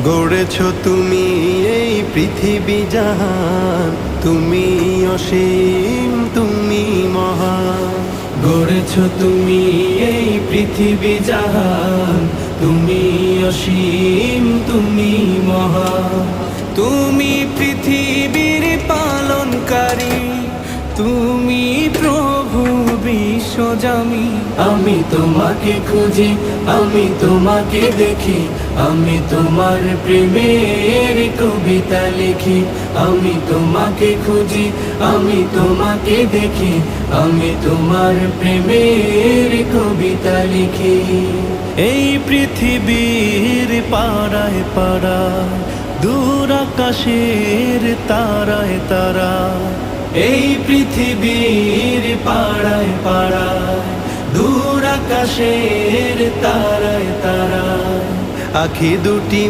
গড়েছ তুমি এই পৃথিবী জাহান, তুমি অসীম, তুমি মহান। গড়েছ তুমি এই পৃথিবী জাহান, তুমি অসীম, তুমি মহান। তুমি পৃথিবীর পালনকারী, তুমি প্রভু বিশ্বজামি। আমি তোমাকে খুঁজি, আমি তোমাকে দেখি, আমি তোমার প্রেমের কবিতা লিখি। আমি তোমাকে খুঁজি, আমি তোমাকে দেখি, আমি তোমার প্রেমের কবিতা লিখি। এই পৃথিবীর পাড়ায় পাড়ায়, দূর আকাশের তারায় তারা। এই পৃথিবীর পাড়ায় পাড়ায়, দূর আকাশের তারায় তারায়। আখি দুটি